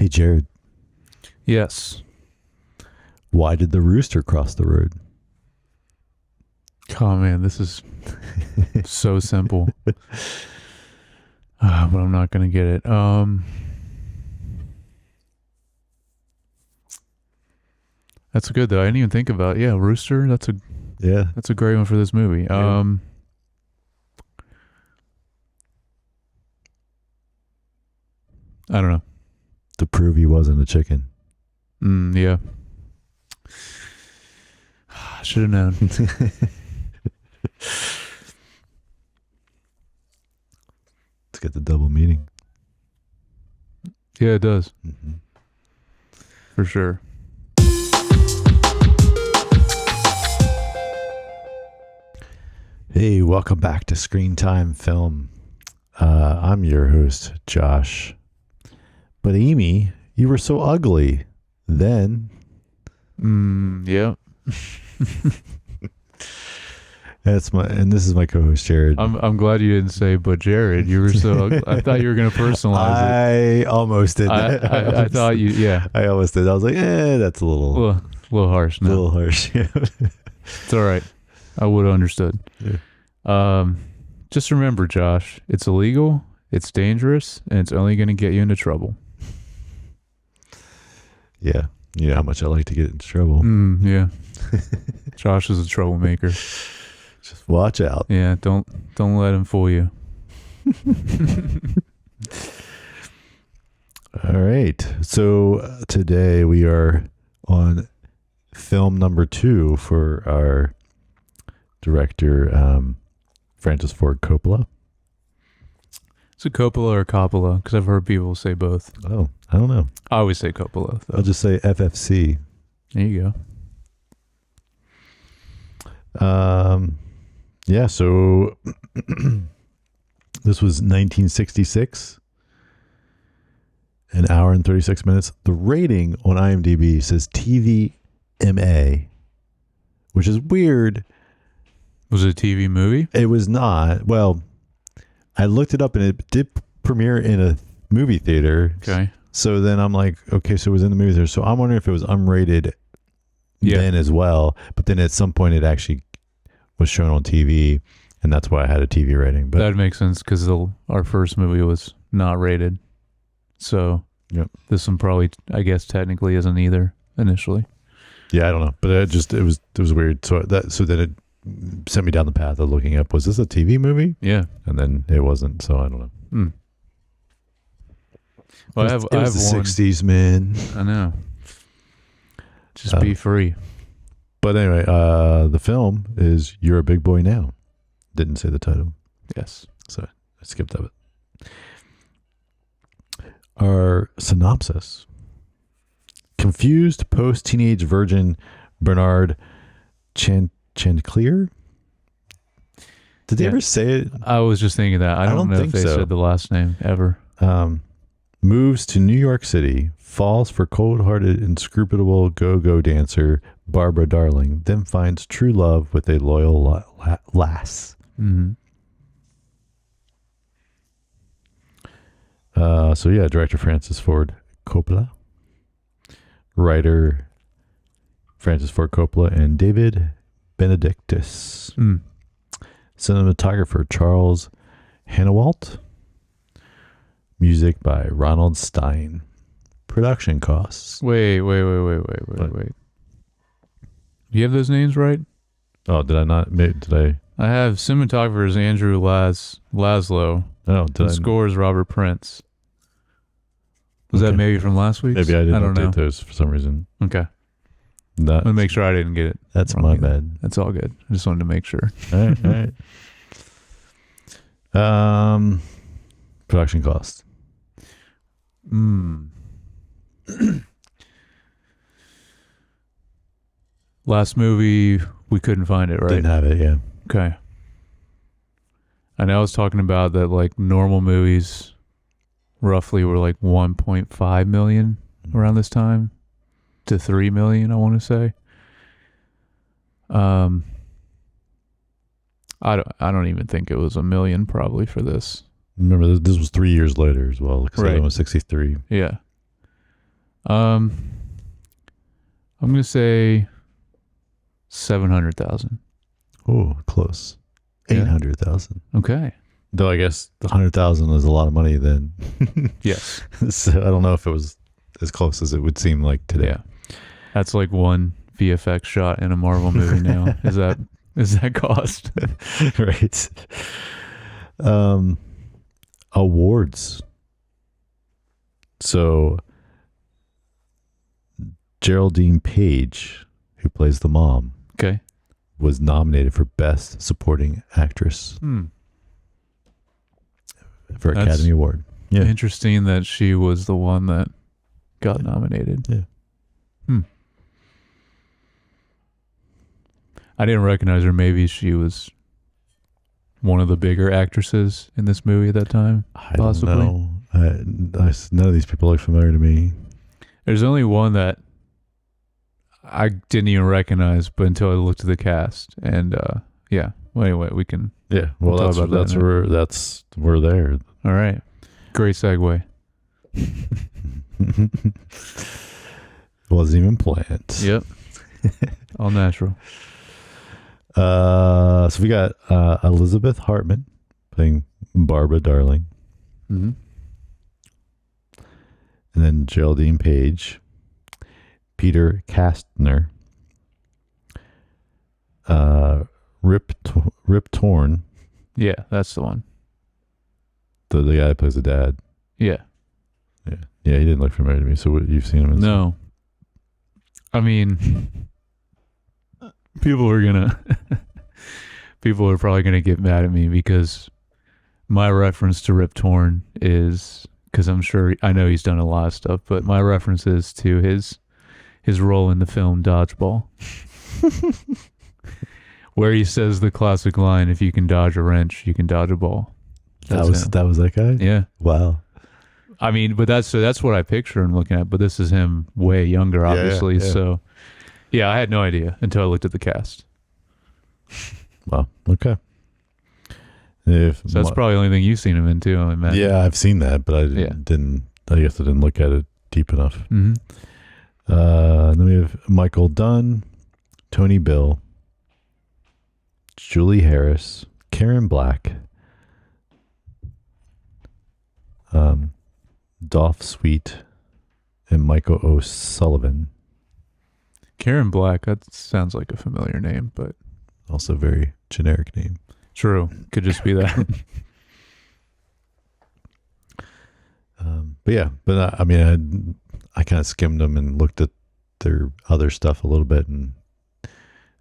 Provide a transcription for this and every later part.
Hey, Jared. Yes. Why did the rooster cross the road? Oh man, this is so simple. But I'm not gonna get it. That's good though. I didn't even think about it. Yeah, rooster. That's a great one for this movie. Yeah. I don't know. To prove he wasn't a chicken. Yeah. I should have known. Let's get the double meaning. Yeah, it does. Mm-hmm. For sure. Hey, welcome back to Screen Time Film. I'm your host, Josh. But Amy, you were so ugly then. Yeah. And this is my co-host Jared. I'm glad you didn't say, but Jared, you were so ugly. I thought you were gonna personalize it. I almost did that. I thought you, yeah. I almost did. I was like, that's a little harsh. No. A little harsh. Yeah. It's all right. I would have understood. Yeah. Just remember, Josh, it's illegal, it's dangerous, and it's only going to get you into trouble. Yeah. You know how much I like to get into trouble. Yeah. Josh is a troublemaker. Just watch out. Yeah, don't let him fool you. All right. So today we are on film number 2 for our director, Francis Ford Coppola. Is it Coppola or Coppola? Because I've heard people say both. Oh, I don't know. I always say Coppola, though. I'll just say FFC. There you go. Yeah, so this was 1966. An hour and 36 minutes. The rating on IMDb says TVMA, which is weird. Was it a TV movie? It was not. Well, I looked it up and it did premiere in a movie theater. Okay. So then I'm like, okay, so it was in the movie theater. So I'm wondering if it was unrated then as well. But then at some point it actually was shown on TV, and that's why I had a TV rating. But that makes sense because our first movie was not rated. So This one probably, I guess, technically isn't either initially. Yeah, I don't know, but it was weird. So then it sent me down the path of looking up, was this a TV movie? Yeah, and then it wasn't. So I don't know. Well, it I was have the one. 60s, man. I know. Just be free. But anyway, the film is You're a Big Boy Now. Didn't say the title. Yes. So I skipped that bit. Our synopsis. Confused post-teenage virgin Bernard Chancelier? Did they ever say it? I was just thinking that. I don't know if they said the last name ever. Moves to New York City, falls for cold-hearted, inscrutable go-go dancer Barbara Darling, then finds true love with a loyal lass. Mm-hmm. Director Francis Ford Coppola, writer Francis Ford Coppola and David Benedictus, cinematographer Charles Hannawalt, music by Ronald Stein. Production costs. Wait. Do you have those names right? Oh, did I not? Did I? I have cinematographers Andrew Laszlo. Oh, did I? Scores Robert Prince. Was that maybe from last week? Maybe I didn't don't update know. those for some reason. Okay. Let me make sure I didn't get it. That's my bad. That's all good. I just wanted to make sure. All right. Production costs. Last movie, we couldn't find it, right? Didn't have it, yeah. Okay. I know I was talking about that, like, normal movies roughly were like 1.5 million around this time to 3 million, I want to say. I don't even think it was 1 million probably for this. Remember, this was 3 years later as well, because right. it was 63. Yeah. I'm gonna say 700,000. Oh, close. Yeah. 800,000. Okay. Though I guess 100,000 is a lot of money then. Yes. So I don't know if it was as close as it would seem like today. Yeah. That's like one VFX shot in a Marvel movie now. Is that cost? Right. Awards. So Geraldine Page, who plays the mom, Okay. was nominated for Best Supporting Actress for That's Academy Award. Yeah. Interesting that she was the one that got nominated. Yeah. I didn't recognize her. Maybe she was one of the bigger actresses in this movie at that time. I Possibly. don't know. None of these people look familiar to me. There's only one that I didn't even recognize, but until I looked at the cast. And yeah. Well, anyway, we can. Yeah. Well, We'll talk about that we're there. All right. Great segue. Wasn't even planned. Yep. All natural. So we got Elizabeth Hartman playing Barbara Darling, Mm-hmm. and then Geraldine Page, Peter Kastner, Rip Torn, Yeah, that's the one. the guy that plays the dad. Yeah. Yeah, he didn't look familiar to me. So you've seen him in No. I mean, people are probably gonna get mad at me because my reference to Rip Torn is, because I know he's done a lot of stuff, but my reference is to his role in the film Dodgeball, where he says the classic line, "If you can dodge a wrench, you can dodge a ball." That was that guy. Yeah. Wow. I mean, but that's what I picture him looking at. But this is him way younger, obviously. Yeah. So, yeah, I had no idea until I looked at the cast. Wow. Okay. So that's probably the only thing you've seen him in too, I imagine. Yeah, I've seen that, but I didn't. I guess I didn't look at it deep enough. Mm-hmm. And then we have Michael Dunn, Tony Bill, Julie Harris, Karen Black, Dolph Sweet, and Michael O'Sullivan. Karen Black, that sounds like a familiar name, but Also a very generic name. true. Could just be that. But yeah, I mean, I kind of skimmed them and looked at their other stuff a little bit and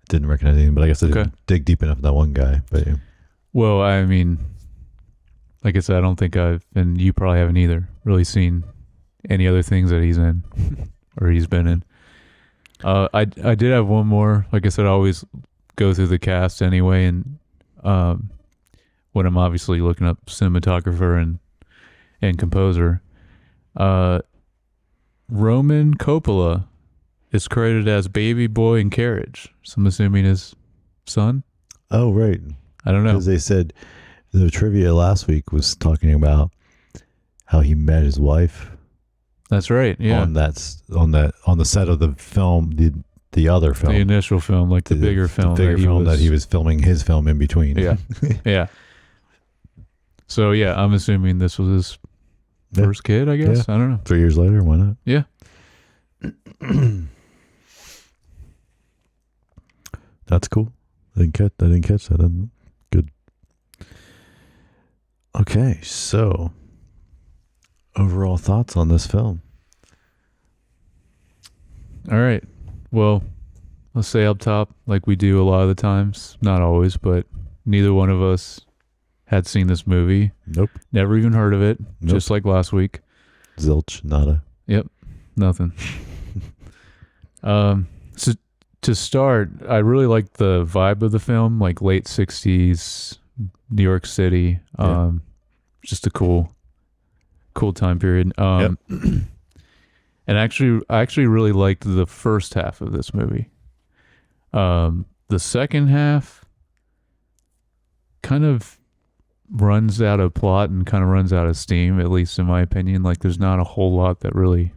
didn't recognize anything, but I guess I didn't dig deep enough in that one guy. But yeah. Well, I mean, like I said, I don't think and you probably haven't either, really seen any other things that he's in or he's been in. I did have one more. Like I said, I always go through the cast anyway, and when I'm obviously looking up cinematographer and composer, Roman Coppola is credited as Baby Boy in Carriage. So I'm assuming his son. Oh, right. I don't know. Because they said the trivia last week was talking about how he met his wife. That's right. Yeah. On the set of the film, the other film, the initial film, like the bigger film, that he was filming his film in between. Yeah. Yeah. So yeah, I'm assuming this was his first kid, I guess. Yeah. I don't know. 3 years later, why not? Yeah. That's cool. I didn't catch that. Good. Okay, so overall thoughts on this film? All right. Well, let's say up top, like we do a lot of the times, not always, but neither one of us had seen this movie. Nope. Never even heard of it, just like last week. Zilch, nada. Yep. Nothing. So to start, I really liked the vibe of the film, like late 60s, New York City. Just a cool time period. And I actually really liked the first half of this movie. The second half kind of runs out of plot and kind of runs out of steam, at least in my opinion. Like there's not a whole lot that really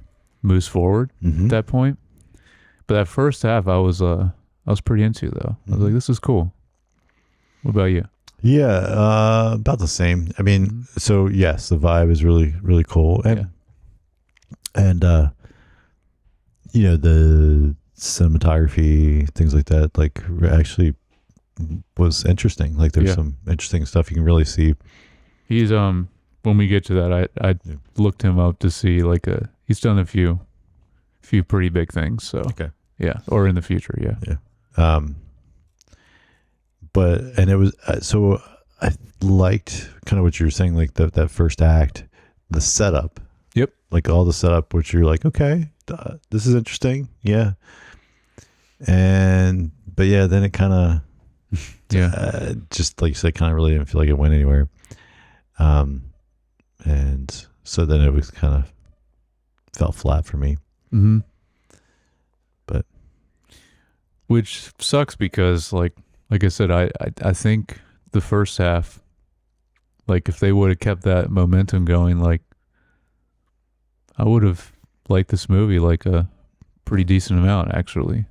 moves forward Mm-hmm. at that point. But that first half, I was pretty into though. I was like, this is cool. What about you? Yeah, about the same. I mean, so yes, the vibe is really, really cool, and the cinematography, things like that, like actually was interesting. Like there's some interesting stuff you can really see. He's when we get to that, I looked him up to see like he's done a few pretty big things. So yeah, or in the future, yeah. But and it was so I liked kind of what you were saying, like that first act, the setup. Yep. Like all the setup, which you're like, okay, this is interesting, yeah. But yeah, then it kind of just like you said, kind of really didn't feel like it went anywhere. And so then it was kind of fell flat for me. Mm-hmm. But which sucks because like I said, I think the first half, like if they would have kept that momentum going, like I would have liked this movie like a pretty decent amount actually.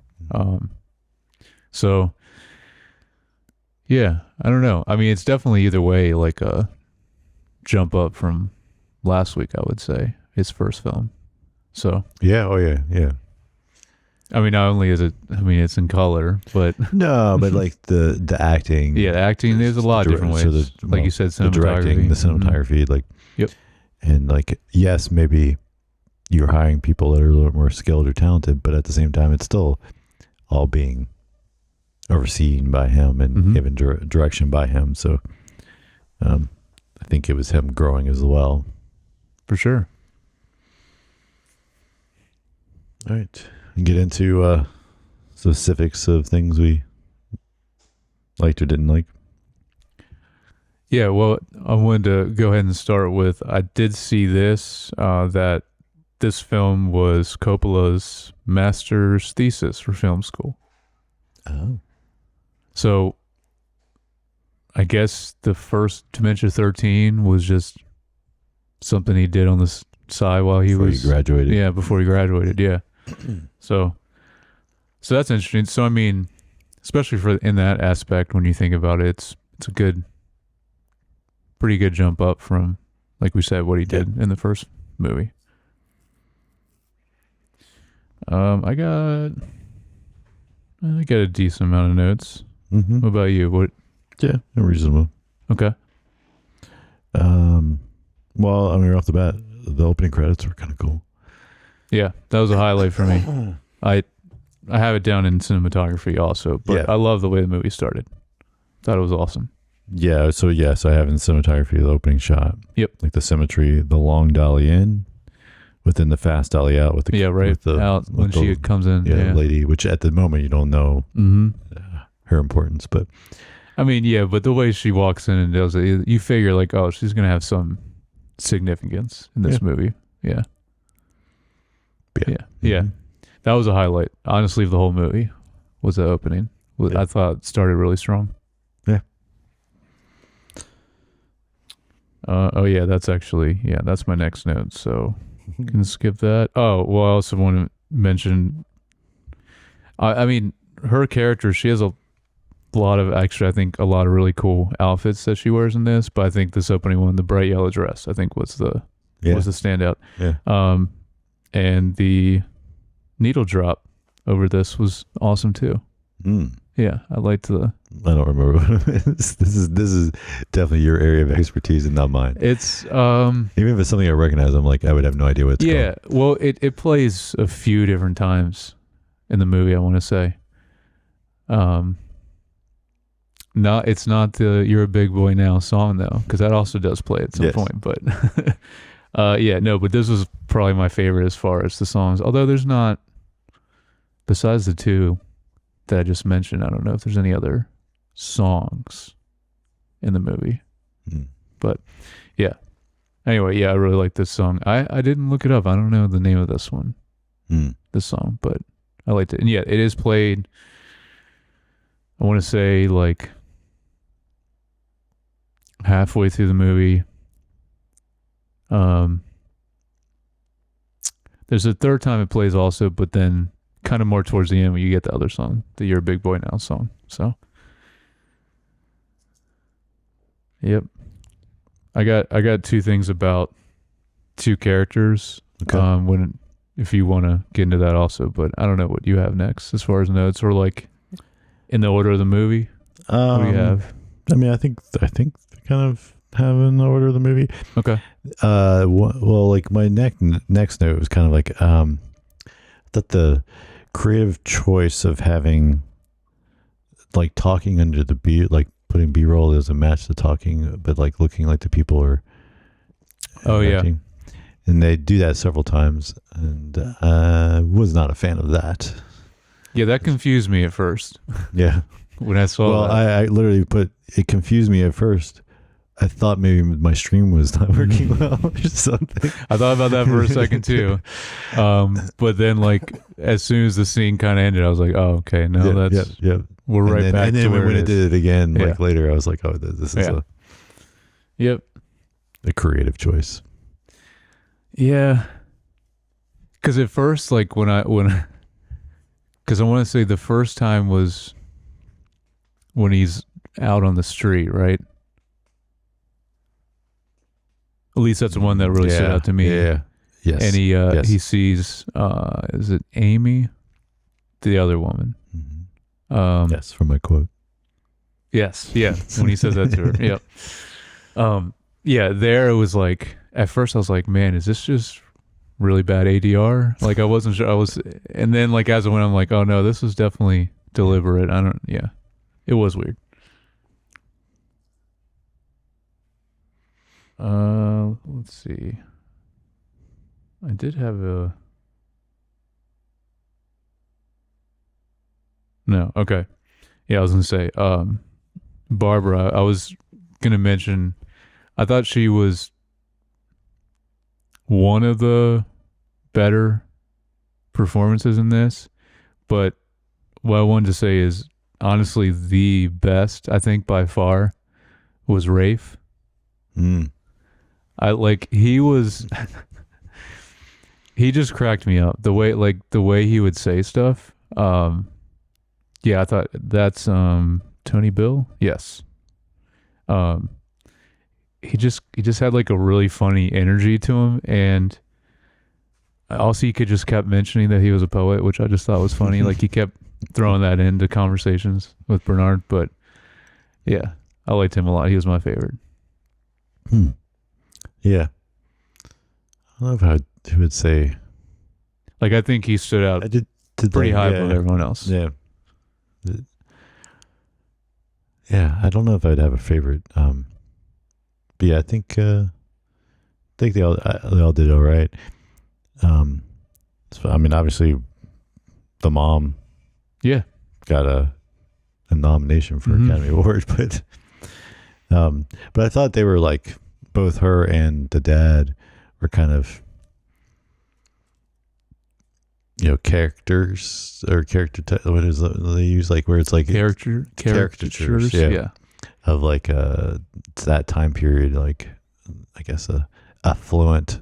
So yeah, I don't know. I mean, it's definitely either way like a jump up from last week, I would say, his first film. So yeah, oh yeah. I mean, not only is it, I mean, it's in color, but no, but like the acting, yeah, the acting. There's a lot of different ways. So like you said, cinematography, the directing, the cinematography, like yep, and like yes, maybe you're hiring people that are a little more skilled or talented, but at the same time, it's still all being overseen by him and given direction by him. So, I think it was him growing as well, for sure. All right. Get into specifics of things we liked or didn't like. Yeah, well, I wanted to go ahead and start with, I did see this, that this film was Coppola's master's thesis for film school. Oh. So I guess the first Dementia 13 was just something he did on the side while he graduated. Yeah, before he graduated, yeah. So that's interesting. So I mean, especially for in that aspect, when you think about it, it's a pretty good jump up from, like we said, what he did in the first movie. I got a decent amount of notes. Mm-hmm. What about you? What? Yeah, reasonable. Okay. Well, I mean, off the bat, the opening credits were kind of cool. Yeah, that was a highlight for me. I have it down in cinematography also, but I love the way the movie started. Thought it was awesome. Yeah, so yes, I have in cinematography the opening shot. Yep. Like the symmetry, the long dolly in, within the fast dolly out with the right, with the, out when she comes in. Yeah, lady, which at the moment you don't know her importance, but I mean, yeah, but the way she walks in and does it, you figure like, oh, she's gonna have some significance in this movie. Yeah. That was a highlight, honestly, of the whole movie. Was the opening? I thought it started really strong. Yeah. That's my next note. So can skip that. Oh, well, I also want to mention. I mean, her character. She has a lot of I think a lot of really cool outfits that she wears in this. But I think this opening one, the bright yellow dress, I think was the standout. Yeah. And the needle drop over this was awesome too. Yeah, I liked the. I don't remember. This is definitely your area of expertise and not mine. It's even if it's something I recognize, I'm like I would have no idea what it's called. Yeah, well, it plays a few different times in the movie. I want to say, no, it's not the "You're a Big Boy Now" song though, because that also does play at some point. But but this was probably my favorite as far as the songs. Although there's not, besides the two that I just mentioned, I don't know if there's any other songs in the movie. But yeah. Anyway, I really like this song. I didn't look it up. I don't know the name of this one, this song, but I liked it. And yeah, it is played, I want to say like halfway through the movie. There's a third time it plays also, but then kind of more towards the end when you get the other song, the "You're a Big Boy Now" song. So, yep. I got two things about two characters. Okay. If you want to get into that also, but I don't know what you have next as far as notes or like in the order of the movie. What do you have? I mean, I think they kind of have in the order of the movie. Okay. Well, like my next note was kind of like that the creative choice of having like talking under the like putting B-roll as a match to talking, but like looking like the people are. Oh acting. Yeah. And they do that several times, and was not a fan of that. Yeah, that confused me at first. Yeah. When I saw well, that. I literally it confused me at first. I thought maybe my stream was not working well or something. I thought about that for a second too. But then like as soon as the scene kind of ended, I was like, oh, okay, no, that's we're right back and then to where when it did it again, like Yeah. later, I was like, oh, this is Yep. a creative choice. Yeah. Because at first, like because I want to say the first time was when he's out on the street, right? At least that's the one that really stood out to me. Yeah. Yes. And he sees is it Amy, the other woman? Mm-hmm. Yes, from my quote. Yes, yeah. When he says that to her, yep. Yeah. There it was like at first I was like, man, is this just really bad ADR? Like I wasn't sure. And then like as I went, I'm like, oh no, this was definitely deliberate. It was weird. Let's see. I did have No, okay. Yeah, I was gonna say, Barbara, I was gonna mention I thought she was one of the better performances in this, but what I wanted to say is honestly the best, I think by far, was Rafe. He just cracked me up. The way he would say stuff. Yeah, I thought that's Tony Bill. Yes. He just had like a really funny energy to him, and also he just kept mentioning that he was a poet, which I just thought was funny. Like he kept throwing that into conversations with Bernard, but yeah, I liked him a lot. He was my favorite. Yeah. I love how he would say. Like I think he stood out pretty high above everyone else. Yeah. Yeah, I don't know if I'd have a favorite. But yeah, I think they all did all right. So, I mean, obviously, the mom, got a nomination for Academy Award, but I thought they were like both her and the dad were kind of characters or what is it they use, like where it's like caricatures, yeah, of like that time period, like I guess affluent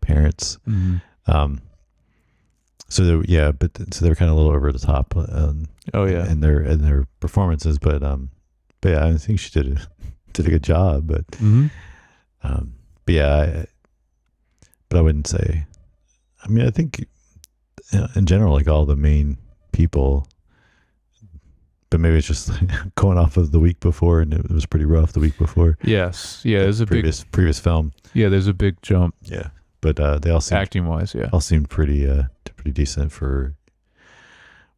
parents. So they're kind of a little over the top in their performances, but yeah, I think she did a good job, but yeah, but I wouldn't say. I mean, I think in general, like all the main people, but maybe it's just going off of the week before, and it was pretty rough the week before. Yes, yeah, there's a previous film. Yeah, there's a big jump. Yeah, but they all seemed, acting wise, all seemed pretty decent for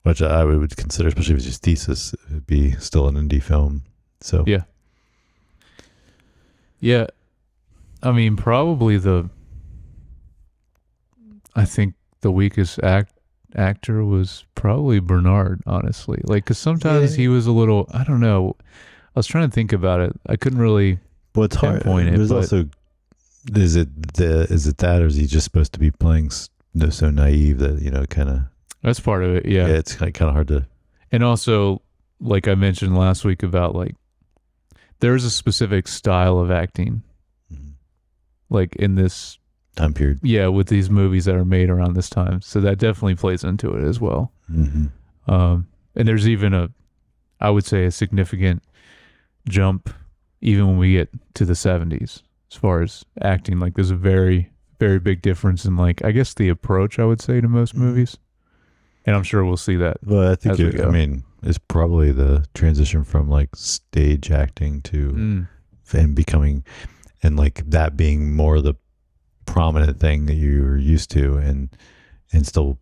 which I would consider, especially if it's just thesis, it'd be still an indie film. So yeah. I mean, probably I think the weakest actor was probably Bernard, honestly. Like, because sometimes he was a little, I don't know. I was trying to think about it. I couldn't really pinpoint it. There's also, is it that, or is he just supposed to be playing so naive that, kind of. That's part of it, yeah. Yeah, it's kind of hard to. And also, like I mentioned last week about, like, there's a specific style of acting, like in this time period. Yeah, with these movies that are made around this time. So that definitely plays into it as well. Mm-hmm. And there's even I would say, a significant jump even when we get to the 70s as far as acting. Like there's a very, very big difference in, like, I guess the approach, I would say, to most movies. And I'm sure we'll see that. Well, I think it's probably the transition from like stage acting to and becoming, and like that being more the prominent thing that you're used to, and still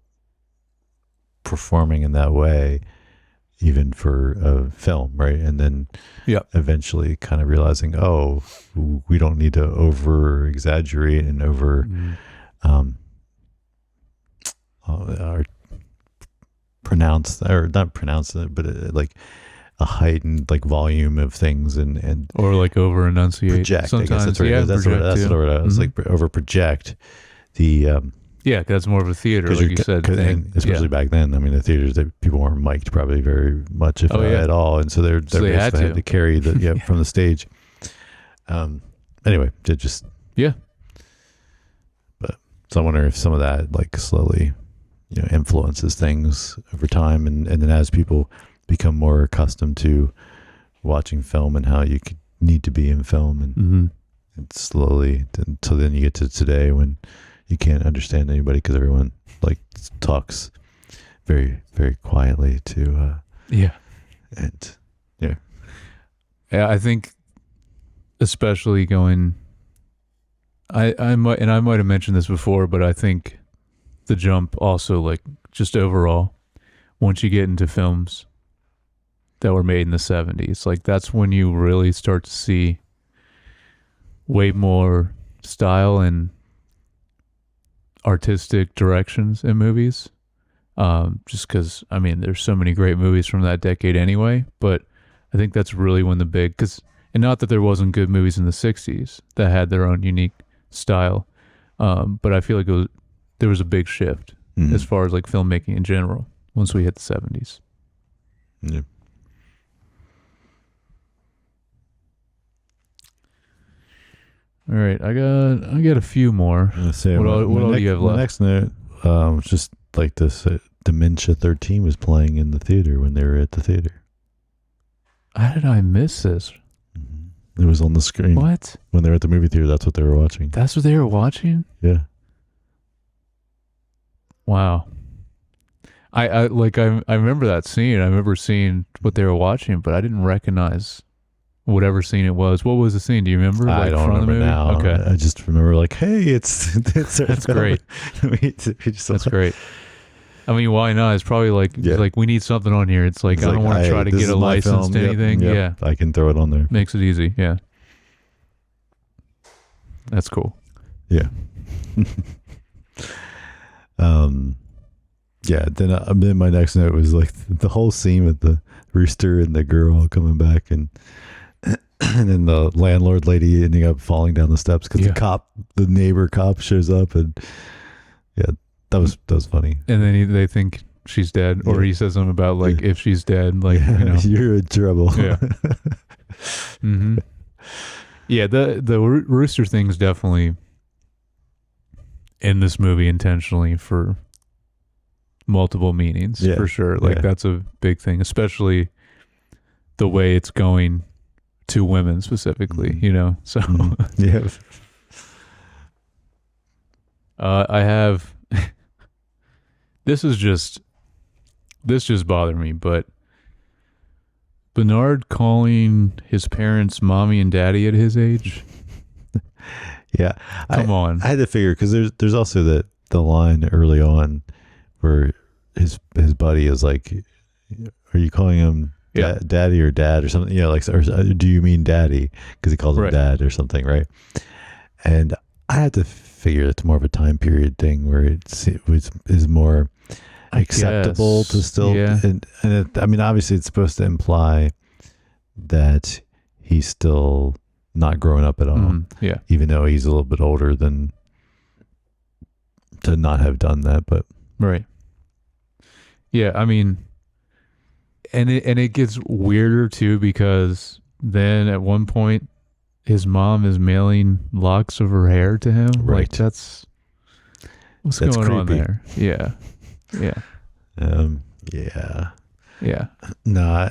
performing in that way, even for a film, right? And then eventually kind of realizing, oh, we don't need to over exaggerate and over pronounce, or not pronounce it, but like a heightened like volume of things, and or like over enunciate. Project. Sometimes, I guess that's right. That's the word I was like, over project the. Yeah, that's more of a theater, like you said. And especially back then, I mean, the theaters, that people weren't mic'd probably very much, if at all, and so they had to carry the from the stage. Anyway, it just But so I wonder if some of that like slowly, influences things over time, and then as people become more accustomed to watching film and how you need to be in film, and slowly until then you get to today when you can't understand anybody because everyone like talks very, very quietly to and yeah, I think especially going, I might have mentioned this before, but I think the jump also, like, just overall, once you get into films that were made in the 70s, like that's when you really start to see way more style and artistic directions in movies, just because, I mean, there's so many great movies from that decade anyway, but I think that's really when and not that there wasn't good movies in the 60s that had their own unique style, but I feel like there was a big shift as far as like filmmaking in general once we hit the 70s. Yeah. All right, I got a few more. What all do you have left? The next note, just like this, Dementia 13 was playing in the theater when they were at the theater. How did I miss this? It was on the screen. What? When they were at the movie theater, that's what they were watching. That's what they were watching? Yeah. Wow. I remember that scene. I remember seeing what they were watching, but I didn't recognize whatever scene it was. What was the scene? Do you remember? Like, I don't remember now. Okay. I just remember like, hey, it's that's great. That's great. I mean, why not? It's probably like, like, we need something on here. It's like, I don't want to try to get a license to anything. Yep. I can throw it on there. Makes it easy. Yeah. That's cool. Yeah. Yeah. Then my next note was like the whole scene with the rooster and the girl coming back, and then the landlord lady ending up falling down the steps because the neighbor cop shows up, and that was funny. And then they think she's dead, or he says something about like, if she's dead, like, you're in trouble. Yeah. Yeah, the rooster thing's definitely in this movie intentionally for multiple meanings, for sure. Like, that's a big thing, especially the way it's going to women specifically, So I have this just bothered me, but Bernard calling his parents mommy and daddy at his age. Yeah. Come on. I had to figure, because there's also the line early on where his buddy is like, are you calling him daddy or dad or something? Like, or do you mean daddy? Because he calls him dad or something, right? And I had to figure it's more of a time period thing where it is more acceptable to still, and I mean, obviously it's supposed to imply that he's still not growing up at all, even though he's a little bit older than to not have done that. But I mean, and it gets weirder too, because then at one point his mom is mailing locks of her hair to him. Right. Like that's going on creepy. there. Yeah. Yeah. Yeah. Yeah. No,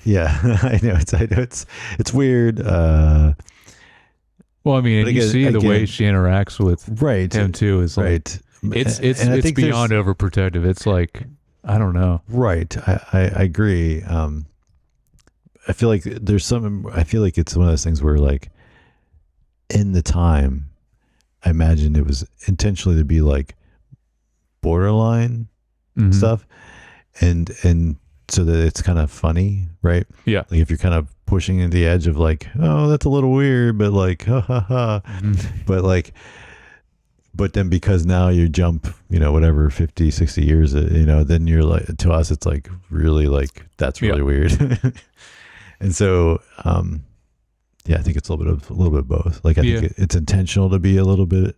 yeah, I know it's weird. Well, I mean, and But you again- see the way again- she interacts with right, him too is like right. it's And I think beyond overprotective. It's like I don't know. right. I agree. I feel like I feel like it's one of those things where like in the time, I imagine it was intentionally to be like borderline Mhm. stuff, and so that it's kind of funny, right? Yeah. Like if you're kind of pushing into the edge of like, oh, that's a little weird, but like, ha ha ha, but like, but then because now you jump, whatever, 50, 60 years, then you're like, to us, it's like really like, that's really weird. And so, I think it's a little bit of both. Like, I think it's intentional to be a little bit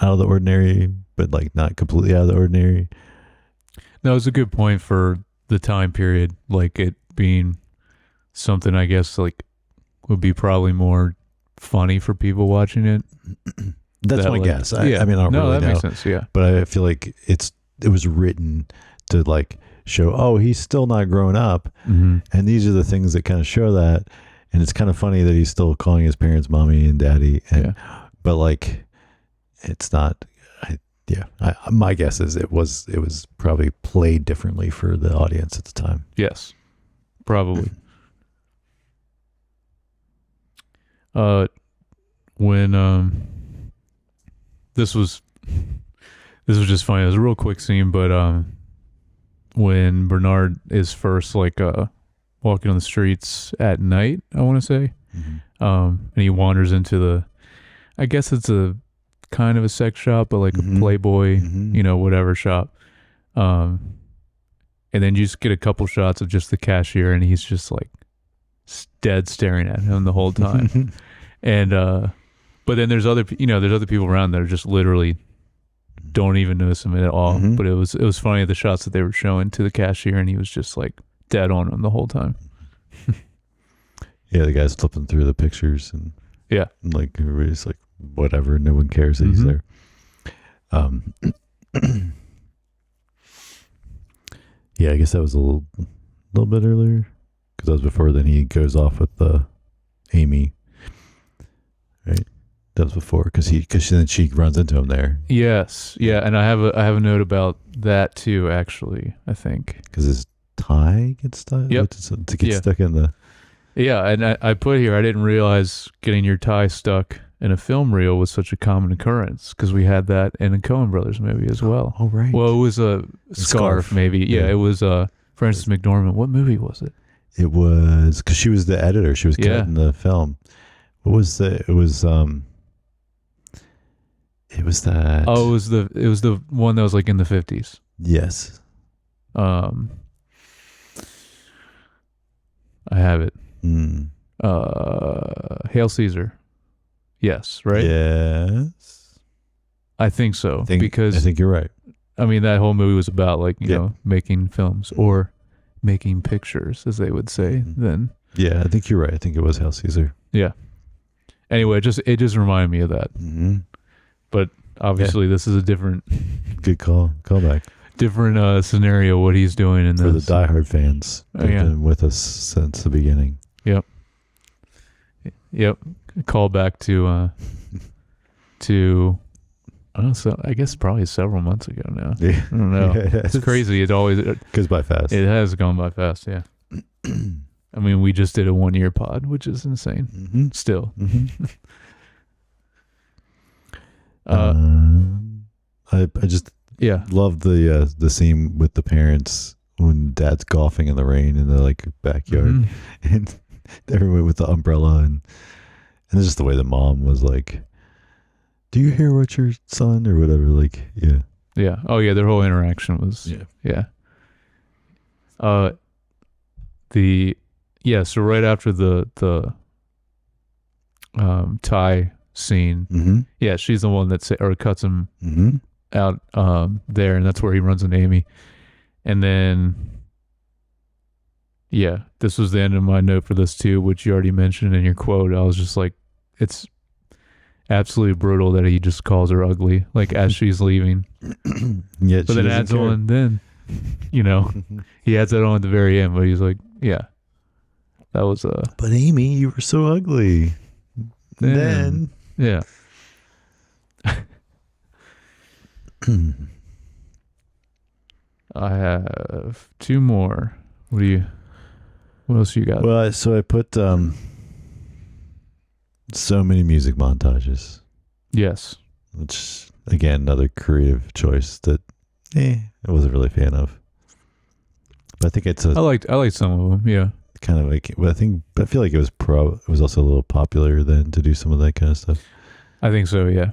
out of the ordinary, but like not completely out of the ordinary. That was a good point for the time period, like it being something I guess like would be probably more funny for people watching it. That's my like, guess. I mean, I don't really that know. makes sense. Yeah. But I feel like it was written to like show, oh, he's still not grown up. Mm-hmm. And these are the things that kind of show that. And it's kind of funny that he's still calling his parents mommy and daddy. And, but like, it's not, my guess is it was probably played differently for the audience at the time. Yes, probably. When this was just funny. It was a real quick scene, but when Bernard is first like walking on the streets at night, I want to say, and he wanders into I guess it's a kind of a sex shop, but like a Playboy, whatever shop. And then you just get a couple shots of just the cashier, and he's just like dead staring at him the whole time. And but then there's other people around that are just literally don't even notice him at all. But it was funny, the shots that they were showing to the cashier, and he was just like dead on him the whole time. Yeah, the guy's flipping through the pictures, and like everybody's like, whatever, no one cares that he's there. I guess that was a little bit earlier, because that was before then he goes off with Amy, right? That was before, because then she runs into him there. Yes, yeah, and I have a note about that too, actually. I think because his tie gets stuck. Yep. To get stuck in the. Yeah, and I put here, I didn't realize getting your tie stuck in a film reel was such a common occurrence, because we had that in a Coen Brothers movie as well. Oh, right. Well, it was a scarf, maybe. Yeah, it was Frances McDormand. What movie was it? It was, because she was the editor. She was cutting the film. What was it was that. Oh, it was the one that was like in the 50s. Yes. I have it. Hail Caesar. Yes, right? Yes. I think so. I because think you're right. I mean, that whole movie was about like, you know, making films or making pictures, as they would say then. Yeah, I think you're right. I think it was Hail Caesar. Yeah. Anyway, it just reminded me of that. But obviously this is a different good call back. Different scenario what he's doing in for this. the diehard fans. They've been with us since the beginning. Yep. Call back to I don't know, so I guess probably several months ago now. Yeah. I don't know. It's crazy. It always goes by fast. It has gone by fast, yeah. I mean, we just did a 1-year pod, which is insane. Still. I just love the scene with the parents when dad's golfing in the rain in the like backyard and everyone with the umbrella and it's just the way the mom was like, do you hear what your son or whatever, like oh yeah, their whole interaction was so right after the Thai scene, she's the one that cuts him out there, and that's where he runs into Amy, and then Yeah, this was the end of my note for this too, which you already mentioned in your quote. I was just like, it's absolutely brutal that he just calls her ugly, like as she's leaving. Yet But she then doesn't adds care. on, then, you know, he adds that on at the very end, but he's like, yeah, that was But Amy, you were so ugly. Then yeah. I have two more. What else you got? well, so I put so many music montages, Yes. which again another creative choice that I wasn't really a fan of. But I think it's I liked some of them, yeah. kind of like, but I feel like it was also a little popular then to do some of that kind of stuff. I think so, yeah.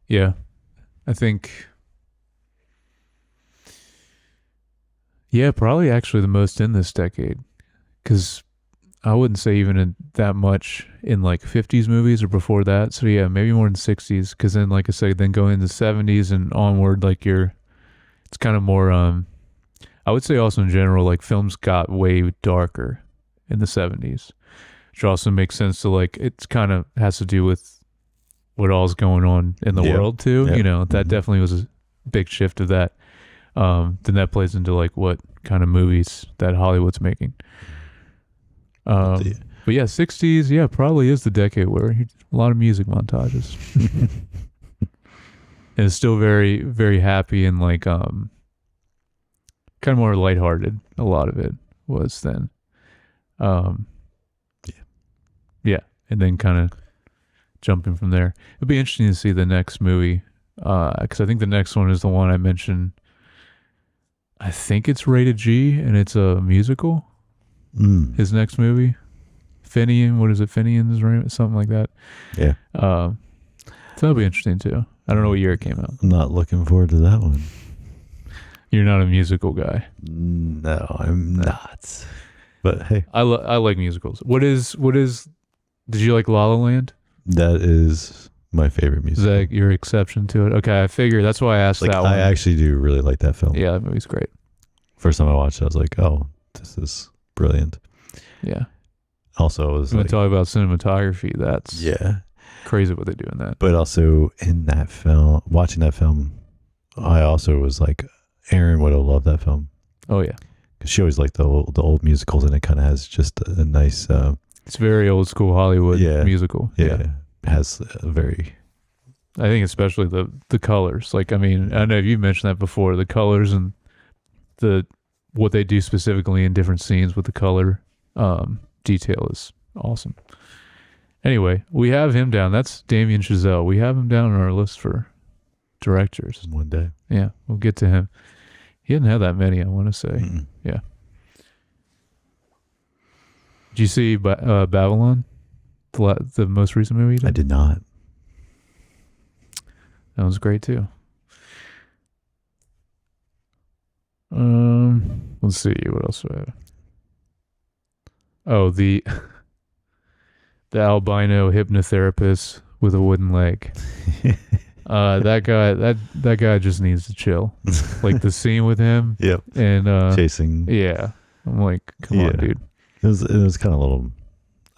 Yeah. I think probably actually the most in this decade, because I wouldn't say even that much in like 50s movies or before that. So yeah, maybe more in 60s, because then like I said, then going into 70s and onward, like it's kind of more I would say also in general, like films got way darker in the 70s, which also makes sense to like, it's kind of has to do with what all's going on in the world too. Yep. You know, that definitely was a big shift of that. Then that plays into like what kind of movies that Hollywood's making. But yeah, 60s, yeah, probably is the decade where a lot of music montages. And it's still very, very happy and like kind of more lighthearted. A lot of it was then. Yeah, and then kind of jumping from there. It'd be interesting to see the next movie, because I think the next one is the one I mentioned. I think it's rated G, and it's a musical. His next movie, Finian. What is it? Finian's name, something like that. Yeah. So that'll be interesting too. I don't know what year it came out. I'm not looking forward to that one. You're not a musical guy. No, I'm not. But hey, I like musicals. What is? Did you like La La Land? that is my favorite Is musical. that your exception to it? Okay, I figure that's why I asked Like, that one. I actually do really like that film. Yeah, that movie's great. First time I watched it, I was like, oh, this is brilliant. Yeah. Also, I was When we like, talk about cinematography, that's crazy what they do in that. But also in that film, watching that film, I also was like, Erin would have loved that film. Oh yeah, Because she always liked the old musicals, and it kind of has just a nice... it's very old school Hollywood musical. Yeah. Has a very... I think especially the colors. Like, I mean, I know you mentioned that before, the colors and what they do specifically in different scenes with the color detail is awesome. Anyway, we have him down. That's Damien Chazelle. We have him down on our list for directors. One day. Yeah, we'll get to him. He didn't have that many, I want to say. Mm-mm. Yeah. Did you see Babylon? The most recent movie you did? I did not. That was great too. Let's see, what else do I have? Oh, the albino hypnotherapist with a wooden leg. That guy just needs to chill. Like the scene with him. Yep. And Chasing. yeah. I'm like, come on, dude. It was kind of a little...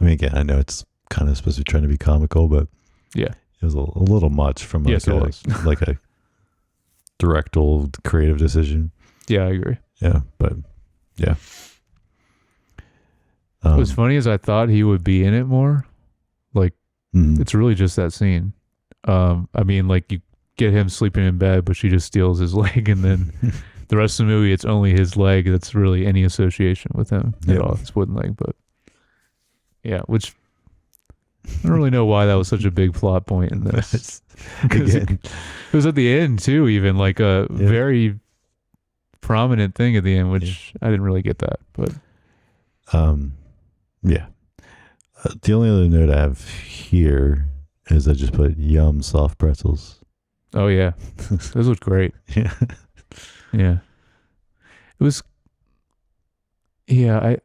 I mean, again, I know it's kind of supposed to be trying to be comical, but yeah, it was a little much from like, yes, it was. like a directorial creative decision. Yeah, I agree. Yeah, but yeah. What's funny is I thought he would be in it more. Like, it's really just that scene. I mean, like, you get him sleeping in bed, but she just steals his leg, and then the rest of the movie, it's only his leg that's really any association with him at all, his wooden leg. But yeah, which I don't really know why that was such a big plot point in this. Because it was at the end too, even like a very prominent thing at the end, which I didn't really get that. But yeah. The only other note I have here is I just put yum soft pretzels. Oh yeah, those looked great. Yeah. Yeah. It was. Yeah,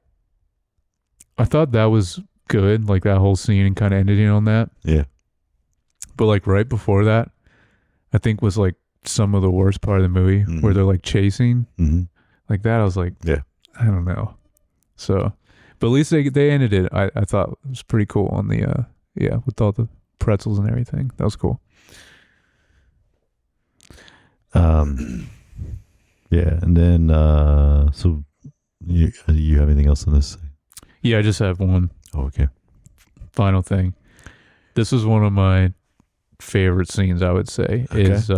I thought that was good, like that whole scene and kind of ending on that. Yeah. But like right before that, I think was like some of the worst part of the movie where they're like chasing. Mm-hmm. like that. I was like, Yeah. I don't know. So, but at least they ended it. I thought it was pretty cool on the with all the pretzels and everything. That was cool. Yeah, and then so you have anything else on this? Yeah, I just have one Oh, okay. final thing. This is one of my favorite scenes, I would say, is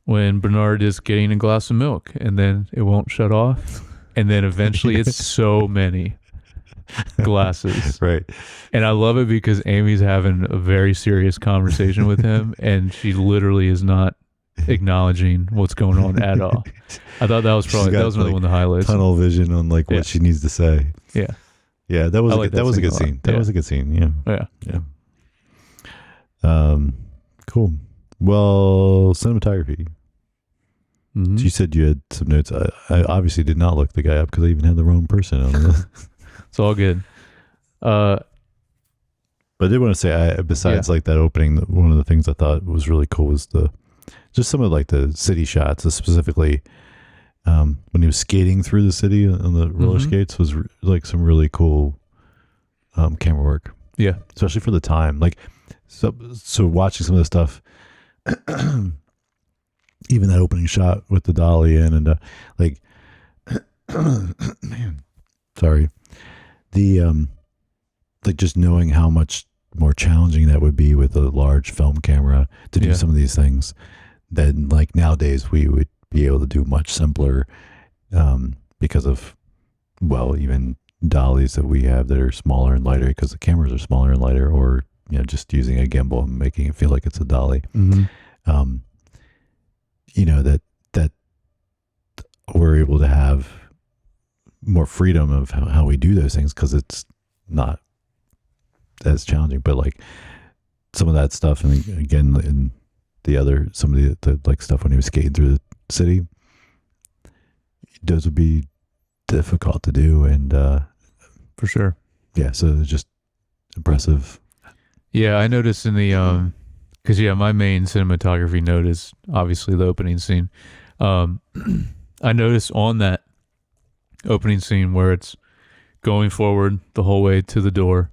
when Bernard is getting a glass of milk and then it won't shut off. And then eventually it's so many glasses. Right. And I love it because Amy's having a very serious conversation with him and she literally is not acknowledging what's going on at all. I thought that was probably another one of the highlights. Tunnel vision on like what she needs to say. Yeah. Yeah, that was a good scene. That was a good scene. Yeah. Cool. Well, cinematography. Mm-hmm. You said you had some notes. I obviously did not look the guy up because I even had the wrong person on the It's all good. But I did want to say, besides like that opening, one of the things I thought was really cool was just some of like the city shots, specifically when he was skating through the city on the roller skates was like some really cool camera work. Yeah, especially for the time. Like so watching some of the stuff, even that opening shot with the dolly in and like, man, sorry, the like just knowing how much more challenging that would be with a large film camera to do some of these things than like nowadays we would be able to do much simpler because of even dollies that we have that are smaller and lighter because the cameras are smaller and lighter, or just using a gimbal and making it feel like it's a dolly. That we're able to have more freedom of how we do those things because it's not as challenging. But like some of that stuff, and again in some of the like stuff when he was skating through the city, those would be difficult to do, and for sure. Yeah, so it's just impressive. Yeah, I noticed in the because my main cinematography note is obviously the opening scene. I noticed on that opening scene where it's going forward the whole way to the door,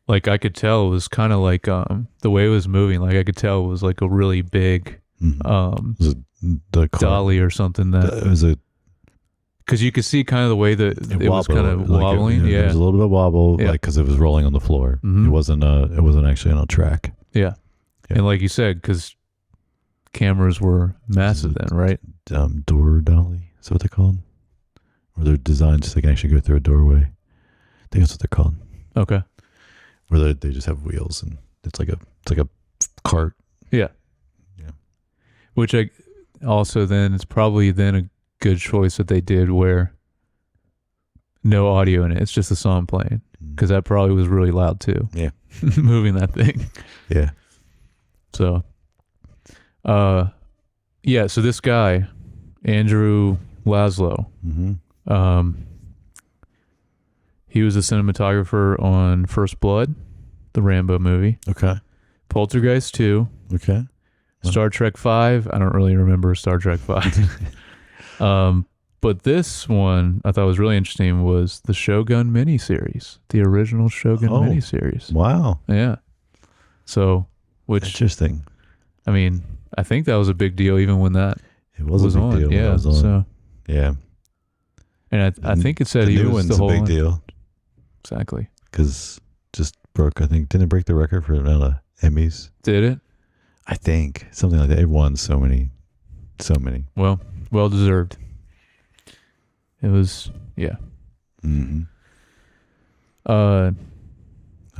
like I could tell it was kind of like the way it was moving. Like I could tell it was like a really big dolly or something that it was a. Because you could see kind of the way that it was kind of wobbling. Like there was a little bit of wobble, like because it was rolling on the floor. It wasn't actually on a track. Yeah. And like you said, because cameras were massive then, right? Door dolly, is that what they're called? Or they're designed so they can actually go through a doorway. I think that's what they're called. Okay. Where they just have wheels and it's like a cart. Yeah. Yeah. Which it's probably then a good choice that they did where no audio in it. It's just the song playing because that probably was really loud too. Yeah. Moving that thing. Yeah. So, so this guy, Andrew Laszlo, he was a cinematographer on First Blood, the Rambo movie. Okay. Poltergeist 2. Okay. Star Trek 5. I don't really remember Star Trek 5. But this one I thought was really interesting was the Shogun miniseries, the original Shogun miniseries. Wow. Yeah. So, which interesting. I mean, I think that was a big deal even when that it was a big on. deal. Yeah. When that was on. So yeah. And I think it said the he new was one's the a big deal. Exactly. Because just broke. I think didn't it break the record for amount of Emmys? Did it? I think something like that. It won so many. Well deserved. It was, yeah. And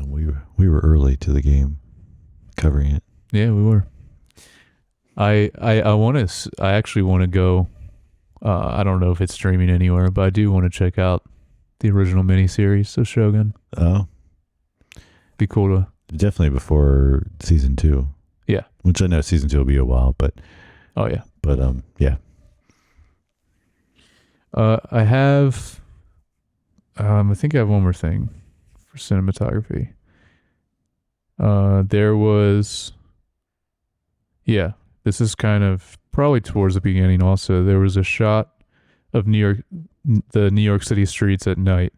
we were early to the game, covering it. Yeah, we were. I actually want to go. I don't know if it's streaming anywhere, but I do want to check out the original miniseries of Shogun. Oh, be cool to definitely before season 2. Yeah, which I know season 2 will be a while, but yeah. I have. I think I have one more thing for cinematography. There was. Yeah, this is kind of probably towards the beginning. Also, there was a shot of the New York City streets at night,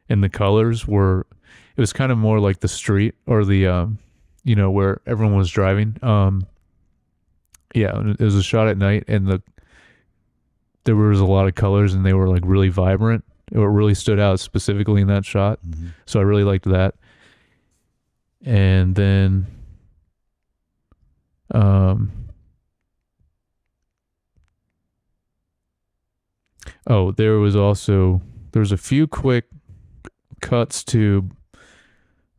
and the colors were. It was kind of more like the street or the where everyone was driving. It was a shot at night, and there was a lot of colors, and they were like really vibrant. It really stood out specifically in that shot. Mm-hmm. So I really liked that. And then, there was a few quick cuts to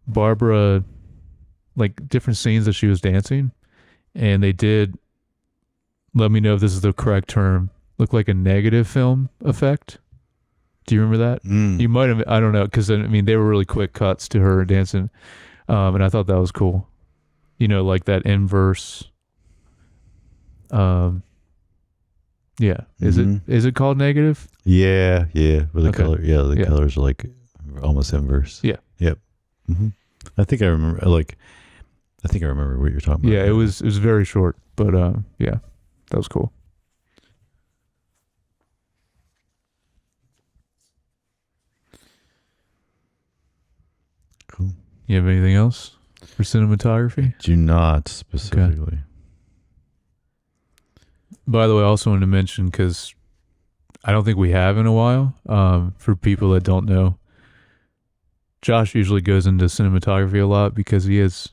Barbara, like different scenes that she was dancing, and they did, let me know if this is the correct term, look like a negative film effect. Do you remember that? You might have, I don't know, because I mean, they were really quick cuts to her dancing, and I thought that was cool. Like that inverse. Is it called negative? Yeah. With the color, the colors are like almost inverse. Yeah. Yep. Mm-hmm. I think I remember. I think I remember what you're talking about. Yeah, it was very short, but that was cool. Cool. You have anything else for cinematography? Do not specifically. Okay. By the way, I also wanted to mention, because I don't think we have in a while, for people that don't know, Josh usually goes into cinematography a lot because he is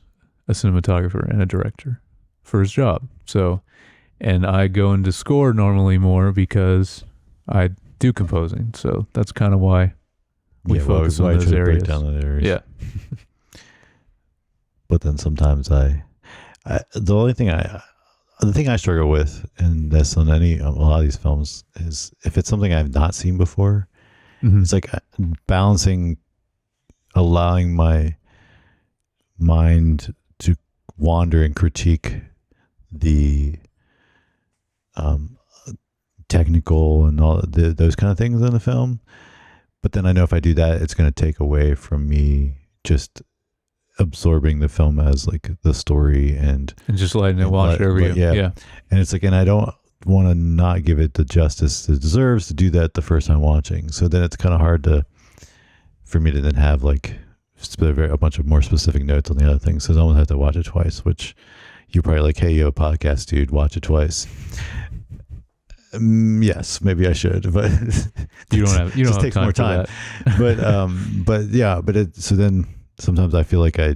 a cinematographer and a director for his job. So, and I go into score normally more because I do composing. So that's kind of why we focus on those areas. Break down those areas. Yeah. But then sometimes the thing I struggle with, and that's on a lot of these films, is if it's something I've not seen before, it's like balancing, allowing my mind to wander and critique the technical and all those kind of things in the film. But then I know if I do that, it's going to take away from me just absorbing the film as like the story and just letting it wash over you. Yeah. And it's like, and I don't want to not give it the justice it deserves to do that the first time watching. So then it's kind of hard for me to then have like a bunch of more specific notes on the other things. So I almost have to watch it twice, which you're probably like, hey, you have a podcast, dude, watch it twice. Yes, maybe I should, but you don't have takes more time. So then sometimes I feel like I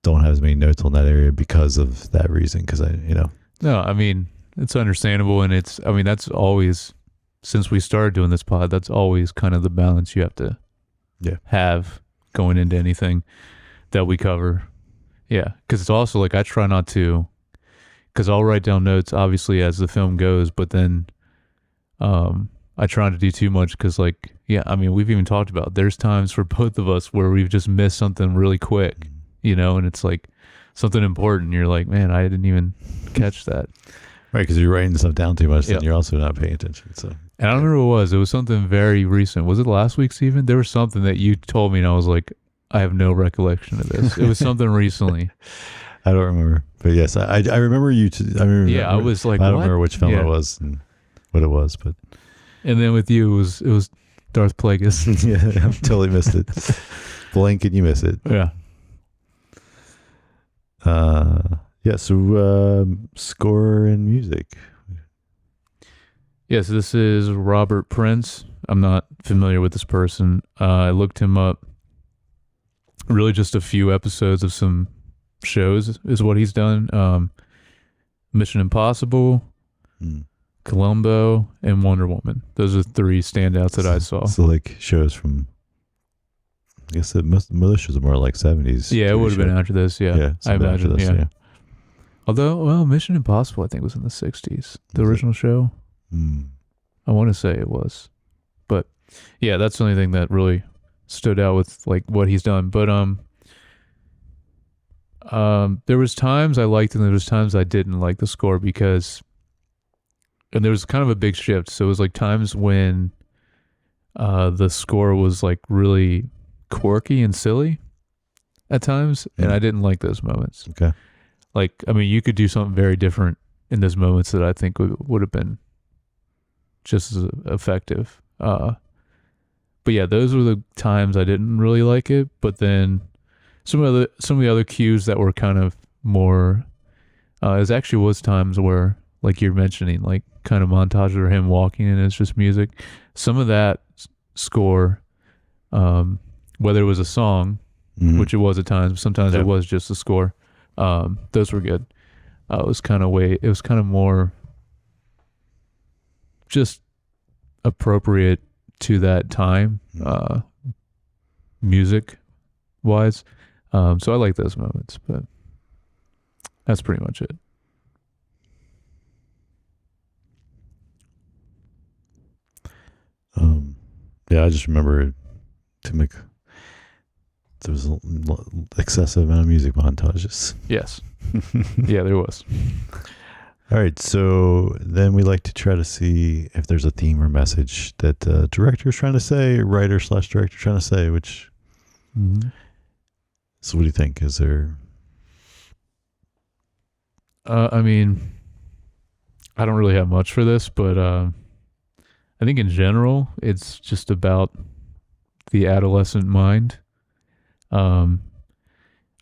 don't have as many notes on that area because of that reason. Because No, I mean, it's understandable, and that's always, since we started doing this pod, that's always kind of the balance you have to have going into anything that we cover. Yeah, because it's also like I try not to, because I'll write down notes obviously as the film goes, but then I try not to do too much because we've even talked about there's times for both of us where we've just missed something really quick, and it's like something important. You're like, man, I didn't even catch that. Right, because you're writing stuff down too much, and you're also not paying attention. So, and I don't remember what it was. It was something very recent. Was it last week's even? There was something that you told me, and I was like, I have no recollection of this. It was something recently. I don't remember, but yes, I remember you. I remember. Yeah, I was like, I don't remember which film it was and what it was, but. And then with you, it was Darth Plagueis. Yeah, I totally missed it. Blink and you miss it. Yeah. So score and music. Yes, this is Robert Prince. I'm not familiar with this person. I looked him up. Really just a few episodes of some shows is what he's done. Mission Impossible, Columbo, and Wonder Woman. Those are three standouts that I saw. So like shows from, I guess most shows are more like 70s. Yeah, it would have been after this. Yeah, I imagine. Yeah. Although, Mission Impossible, I think, was in the 60s. The original show. I want to say it was. But yeah, that's the only thing that really stood out with like what he's done. But there was times I liked it and there was times I didn't like the score because, and there was kind of a big shift. So it was like times when the score was like really quirky and silly at times, and I didn't like those moments. Okay. Like, I mean, you could do something very different in those moments that I think would have been just as effective. But yeah, those were the times I didn't really like it. But then some of the other cues that were kind of more, it actually was times where, like you're mentioning, like kind of montages of him walking and it's just music. Some of that score, whether it was a song, which it was at times, sometimes it was just a score. Those were good. It was kind of more just appropriate to that time, music wise. So I like those moments, but that's pretty much it. Yeah, I just remember there was an excessive amount of music montages. Yes. Yeah, there was. All right, so then we like to try to see if there's a theme or message that the director is trying to say, writer/director trying to say, which... So what do you think? Is there... I mean, I don't really have much for this, but I think in general, it's just about the adolescent mind.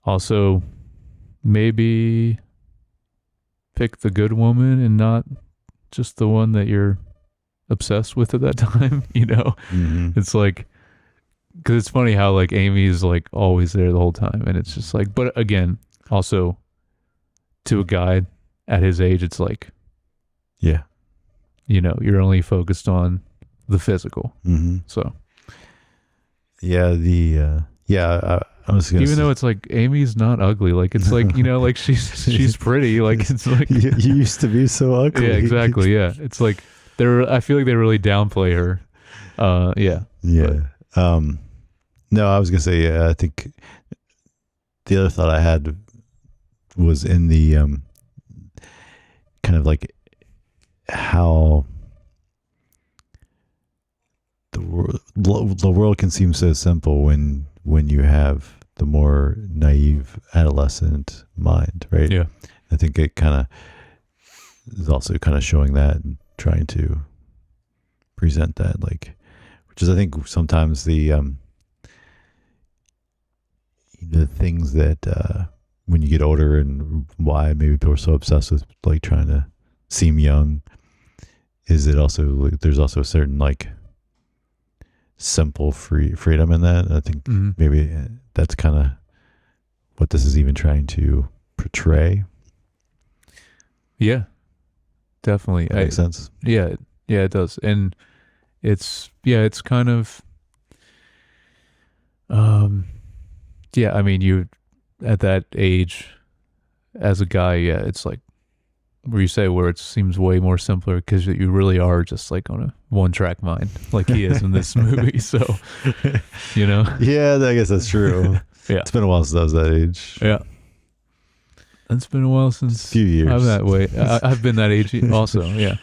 Also, maybe pick the good woman and not just the one that you're obsessed with at that time. It's like, because it's funny how like Amy's like always there the whole time, and it's just like, but again, also to a guy at his age, it's like, yeah, you're only focused on the physical. So yeah, I was gonna even though it's like Amy's not ugly, like it's like like she's pretty, like it's like you used to be so ugly. Yeah, exactly. Yeah, it's like I feel like they really downplay her. Yeah. But. No, I was gonna say I think the other thought I had was in the kind of like how the world can seem so simple when you have the more naive adolescent mind, right? Yeah. I think it kind of is also kind of showing that and trying to present that, like, which is I think sometimes the things that when you get older and why maybe people are so obsessed with like trying to seem young is it also like, there's also a certain like simple freedom in that. I think maybe that's kind of what this is even trying to portray. Yeah, definitely. That makes sense. Yeah, it does. And it's kind of, I mean, you at that age as a guy, it's like where you say where it seems way more simpler because you really are just like on a one-track mind like he is in this movie. So, Yeah, I guess that's true. Yeah. It's been a while since I was that age. Yeah. It's been a while since a few years. I'm that way. I've been that age also. Yeah.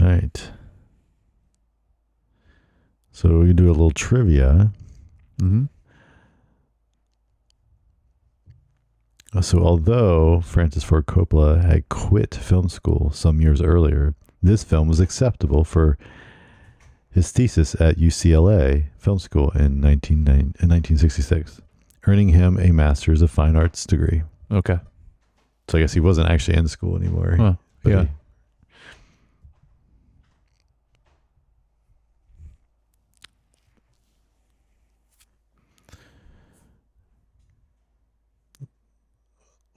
All right. So we can do a little trivia. So although Francis Ford Coppola had quit film school some years earlier, this film was acceptable for his thesis at UCLA Film School in 1966, earning him a Master's of Fine Arts degree. Okay. So I guess he wasn't actually in school anymore. Huh. Yeah.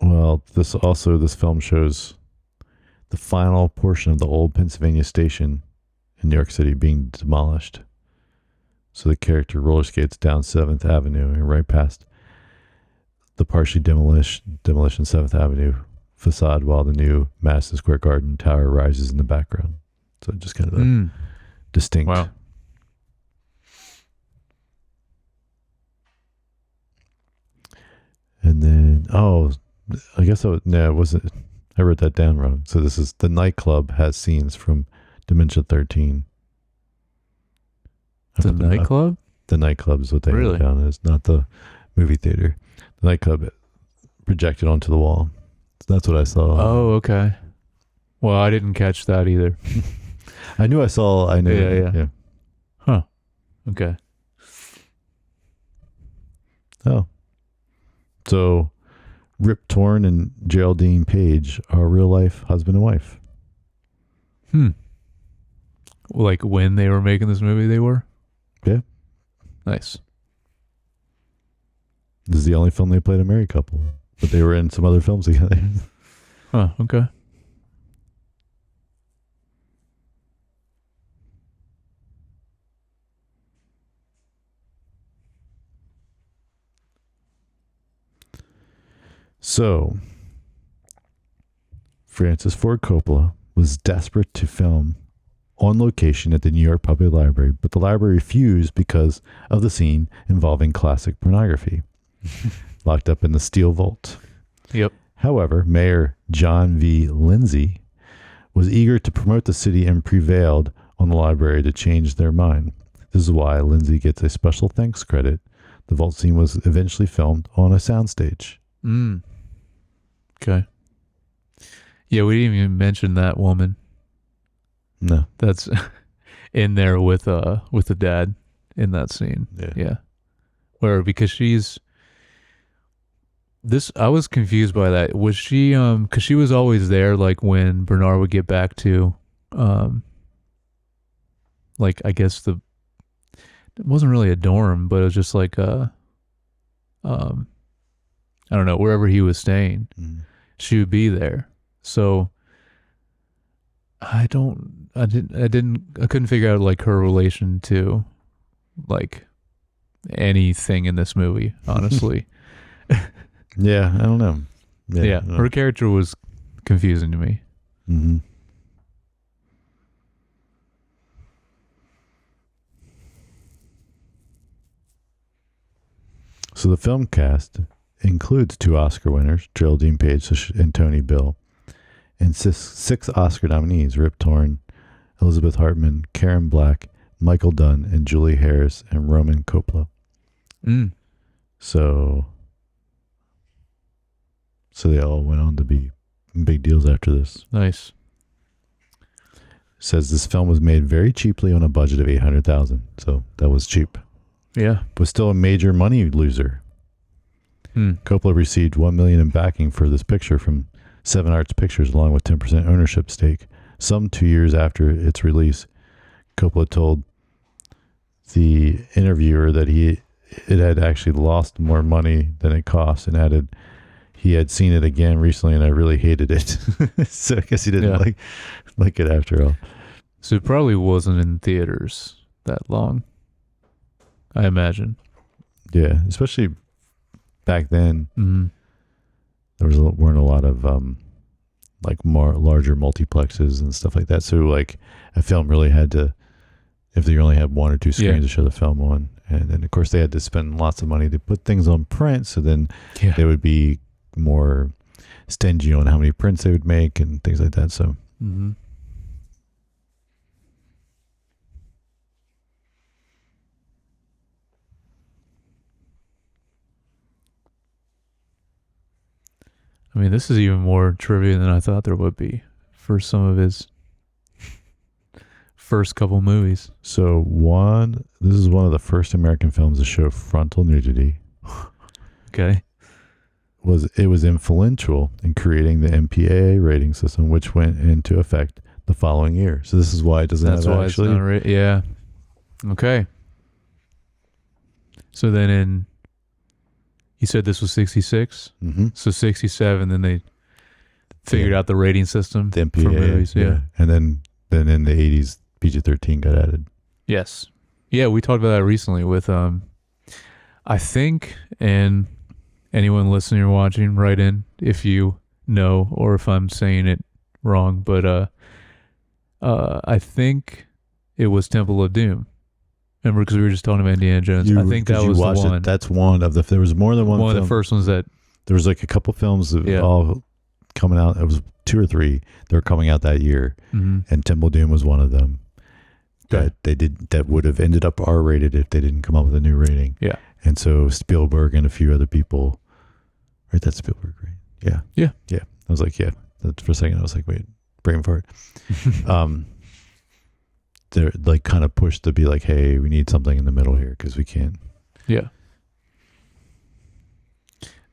Well, this film shows the final portion of the old Pennsylvania station in New York City being demolished. So the character roller skates down 7th Avenue and right past the partially demolished 7th Avenue facade while the new Madison Square Garden tower rises in the background. So just kind of a distinct. Wow. And then, I guess it wasn't. I wrote that down wrong. So this is the nightclub has scenes from Dementia 13. The nightclub? The nightclub is what they wrote down as, not the movie theater. The nightclub projected onto the wall. So that's what I saw. Oh, okay. Well, I didn't catch that either. I knew. Yeah. Huh. Okay. Oh. So Rip Torn and Geraldine Page are real life husband and wife. Like when they were making this movie, they were? Yeah. Nice. This is the only film they played a married couple. But they were in some other films together. Huh, okay. So, Francis Ford Coppola was desperate to film on location at the New York Public Library, but the library refused because of the scene involving classic pornography, locked up in the steel vault. Yep. However, Mayor John V. Lindsay was eager to promote the city and prevailed on the library to change their mind. This is why Lindsay gets a special thanks credit. The vault scene was eventually filmed on a soundstage. Okay. Yeah, we didn't even mention that woman. No. That's in there with the dad in that scene. Yeah. Where because she's this I was confused by that. Was she cuz she was always there like when Bernard would get back to like I guess it wasn't really a dorm, but it was just like I don't know, wherever he was staying. She would be there. So I couldn't figure out like her relation to like anything in this movie, honestly. Yeah, I don't know. Yeah, her character was confusing to me. Mm-hmm. So the film cast includes 2 Oscar winners, Geraldine Page and Tony Bill, and 6 Oscar nominees, Rip Torn, Elizabeth Hartman, Karen Black, Michael Dunn, and Julie Harris, and Roman Coppola. So they all went on to be big deals after this. Nice. Says this film was made very cheaply on a budget of $800,000. So that was cheap. Yeah. But still a major money loser. Coppola received $1 million in backing for this picture from Seven Arts Pictures, along with 10% ownership stake. Some 2 years after its release, Coppola told the interviewer that it had actually lost more money than it cost, and added he had seen it again recently and I really hated it. So I guess he didn't like it after all. So it probably wasn't in theaters that long, I imagine. Yeah, especially back then. There weren't a lot of like more larger multiplexes and stuff like that. So like a film really had to, if they only had 1 or 2 screens to show the film on, and then of course they had to spend lots of money to put things on print. So then they would be more stingy on how many prints they would make and things like that. So. I mean, this is even more trivia than I thought there would be for some of his first couple movies. So this is one of the first American films to show frontal nudity. Okay. It was influential in creating the MPAA rating system, which went into effect the following year. So this is why it doesn't That's have why actually. It's not yeah. Okay. So then you said this was 66? Mm-hmm. So 67, then they figured out the rating system The MPAA, for movies. Yeah. And then in the 80s, PG-13 got added. Yes. Yeah, we talked about that recently with, I think, and anyone listening or watching, write in if you know or if I'm saying it wrong. But I think it was Temple of Doom. Remember, because we were just talking about Indiana Jones. I think that was the one. It. That's one of the. There was more than one. One of the first ones that. There was like a couple films that all coming out. It was 2 or 3. They were coming out that year, and Temple of Doom was one of them. That they did. That would have ended up R-rated if they didn't come up with a new rating. Yeah. And so Spielberg and a few other people. Right, that's Spielberg, right? Yeah. Yeah. Yeah. I was like, yeah. For a second, I was like, wait, brain fart. They're like kind of pushed to be like, hey, we need something in the middle here because we can't. Yeah.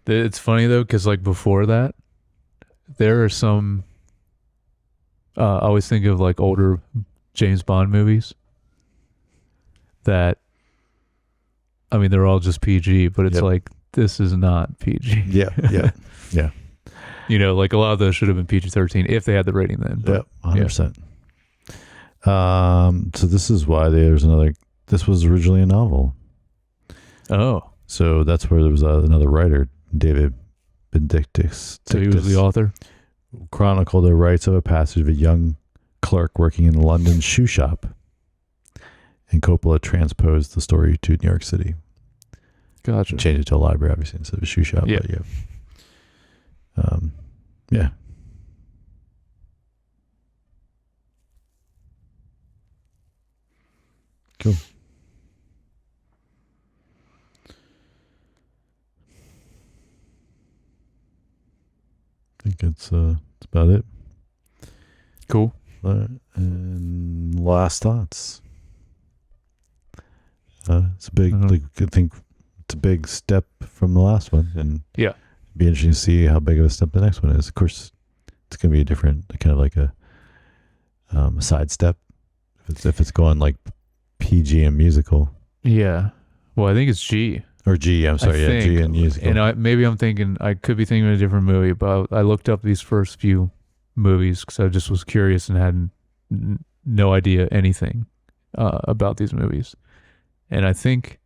It's funny though, because like before that, there are some. I always think of like older James Bond movies that, I mean, they're all just PG, but it's like, this is not PG. Yeah. You know, like a lot of those should have been PG-13 if they had the rating then. But, 100%. So this is why this was originally a novel. Oh. So that's where there was another writer, David Benedictus. So he was the author? Chronicled the rights of a passage of a young clerk working in a London shoe shop. And Coppola transposed the story to New York City. Gotcha. Changed it to a library, obviously, instead of a shoe shop. Yeah. But yeah. Cool. I think it's about it. Cool. And last thoughts. It's a big, I think it's a big step from the last one, and yeah, it'd be interesting to see how big of a step the next one is. Of course, it's going to be a different, kind of like a side step. If it's going like PG and musical. Yeah. Well, I think it's G. Or G, I'm sorry, yeah, G and musical. And I could be thinking of a different movie, but I looked up these first few movies because I just was curious and had no idea anything about these movies. And I think,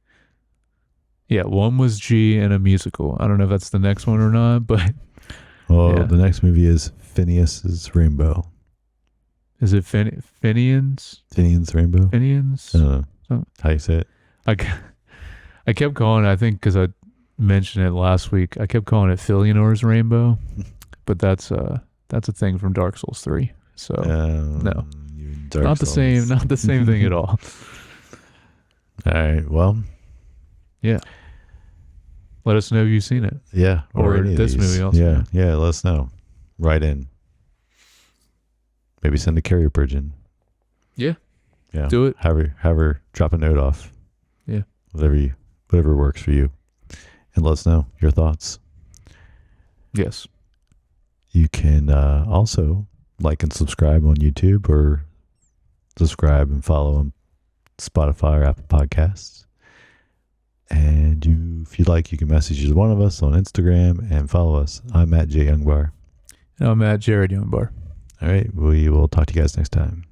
one was G and a musical. I don't know if that's the next one or not, but. Well, the next movie is Phineas's Rainbow. Is it Finian's? Finian's Rainbow? Finian's? I don't know. How you say it? I kept calling it, I think because I mentioned it last week, I kept calling it Filianor's Rainbow, but that's a thing from Dark Souls 3. So no, not the same thing at all. All right, well, yeah. Let us know if you've seen it. Yeah, or this movie also. Yeah. Let us know. Write in. Maybe send a carrier pigeon. Yeah. Yeah. Do it. Have her drop a note off. Yeah. Whatever works for you. And let us know your thoughts. Yes. You can also like and subscribe on YouTube, or subscribe and follow on Spotify or Apple Podcasts. And if you'd like, you can message either one of us on Instagram and follow us. I'm Matt J. Youngbar. And I'm Matt Jared Youngbar. All right. We will talk to you guys next time.